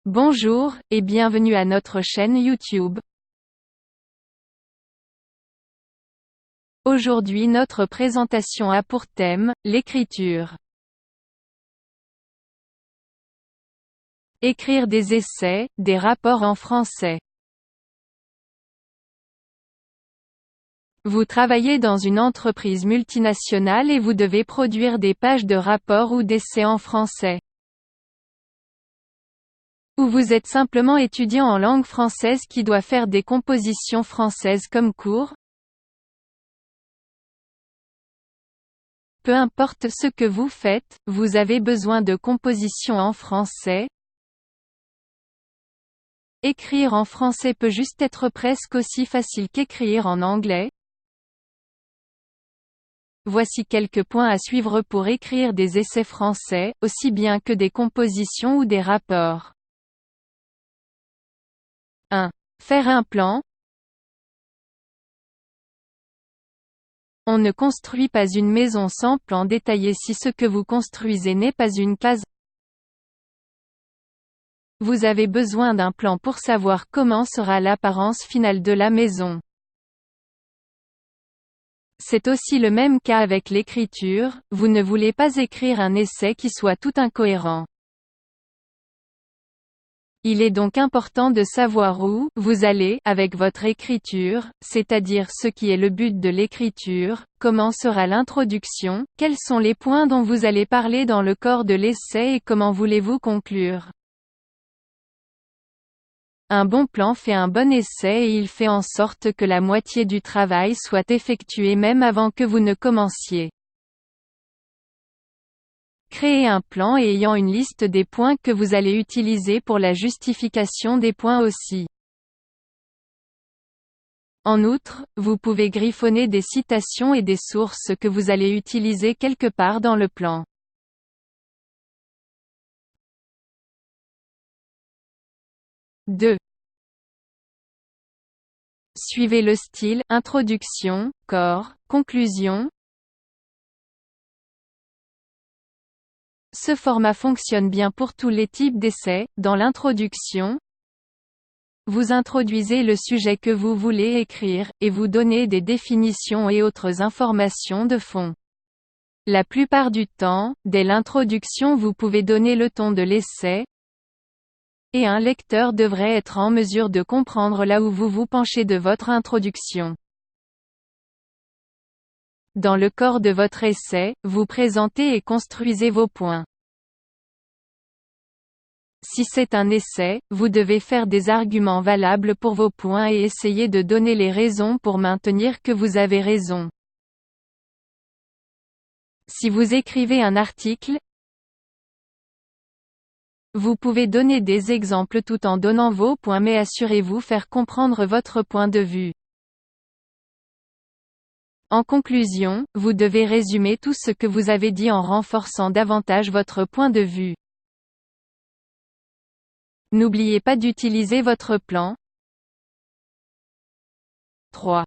Bonjour, et bienvenue à notre chaîne YouTube. Aujourd'hui notre présentation a pour thème, l'écriture. Écrire des essais, des rapports en français. Vous travaillez dans une entreprise multinationale et vous devez produire des pages de rapports ou d'essais en français. Ou vous êtes simplement étudiant en langue française qui doit faire des compositions françaises comme cours. Peu importe ce que vous faites, vous avez besoin de compositions en français. Écrire en français peut juste être presque aussi facile qu'écrire en anglais. Voici quelques points à suivre pour écrire des essais français, aussi bien que des compositions ou des rapports. 1. Faire un plan. On ne construit pas une maison sans plan détaillé si ce que vous construisez n'est pas une case. Vous avez besoin d'un plan pour savoir comment sera l'apparence finale de la maison. C'est aussi le même cas avec l'écriture, vous ne voulez pas écrire un essai qui soit tout incohérent. Il est donc important de savoir où vous allez avec votre écriture, c'est-à-dire ce qui est le but de l'écriture, comment sera l'introduction, quels sont les points dont vous allez parler dans le corps de l'essai et comment voulez-vous conclure. Un bon plan fait un bon essai et il fait en sorte que la moitié du travail soit effectuée même avant que vous ne commenciez. Créez un plan et ayant une liste des points que vous allez utiliser pour la justification des points aussi. En outre, vous pouvez griffonner des citations et des sources que vous allez utiliser quelque part dans le plan. 2. Suivez le style, introduction, corps, conclusion. Ce format fonctionne bien pour tous les types d'essais. Dans l'introduction, vous introduisez le sujet que vous voulez écrire, et vous donnez des définitions et autres informations de fond. La plupart du temps, dès l'introduction vous pouvez donner le ton de l'essai, et un lecteur devrait être en mesure de comprendre là où vous vous penchez de votre introduction. Dans le corps de votre essai, vous présentez et construisez vos points. Si c'est un essai, vous devez faire des arguments valables pour vos points et essayer de donner les raisons pour maintenir que vous avez raison. Si vous écrivez un article, vous pouvez donner des exemples tout en donnant vos points mais assurez-vous faire comprendre votre point de vue. En conclusion, vous devez résumer tout ce que vous avez dit en renforçant davantage votre point de vue. N'oubliez pas d'utiliser votre plan. 3.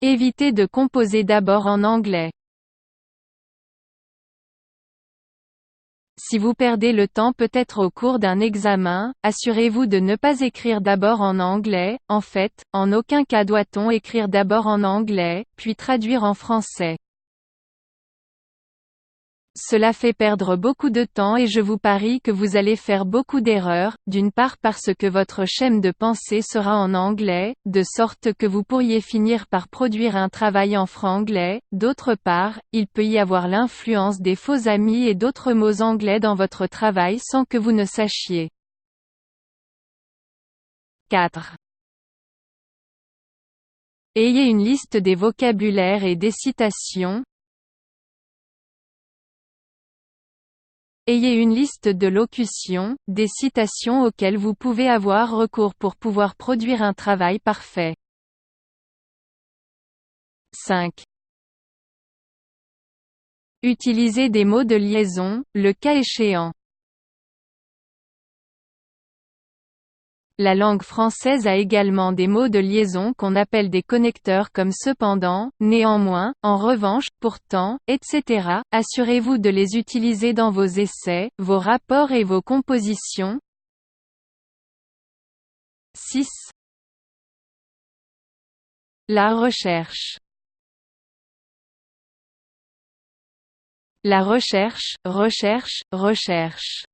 Évitez de composer d'abord en anglais. Si vous perdez le temps peut-être au cours d'un examen, assurez-vous de ne pas écrire d'abord en anglais. En fait, en aucun cas doit-on écrire d'abord en anglais, puis traduire en français. Cela fait perdre beaucoup de temps et je vous parie que vous allez faire beaucoup d'erreurs, d'une part parce que votre schème de pensée sera en anglais, de sorte que vous pourriez finir par produire un travail en franglais, d'autre part, il peut y avoir l'influence des faux amis et d'autres mots anglais dans votre travail sans que vous ne sachiez. 4. Ayez une liste des vocabulaires et des citations. Ayez une liste de locutions, des citations auxquelles vous pouvez avoir recours pour pouvoir produire un travail parfait. 5. Utilisez des mots de liaison, le cas échéant. La langue française a également des mots de liaison qu'on appelle des connecteurs comme cependant, néanmoins, en revanche, pourtant, etc. Assurez-vous de les utiliser dans vos essais, vos rapports et vos compositions. 6. La recherche. La recherche, recherche, recherche.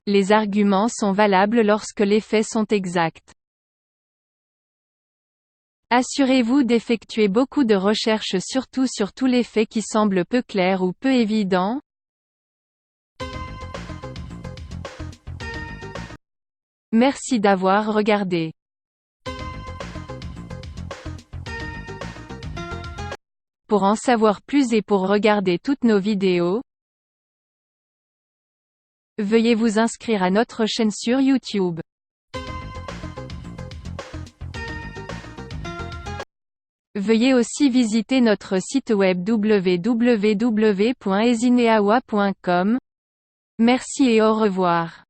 Les arguments sont valables lorsque les faits sont exacts. Assurez-vous d'effectuer beaucoup de recherches surtout sur tous les faits qui semblent peu clairs ou peu évidents. Merci d'avoir regardé. Pour en savoir plus et pour regarder toutes nos vidéos, veuillez vous inscrire à notre chaîne sur YouTube. Veuillez aussi visiter notre site web www.esineawa.com. Merci et au revoir.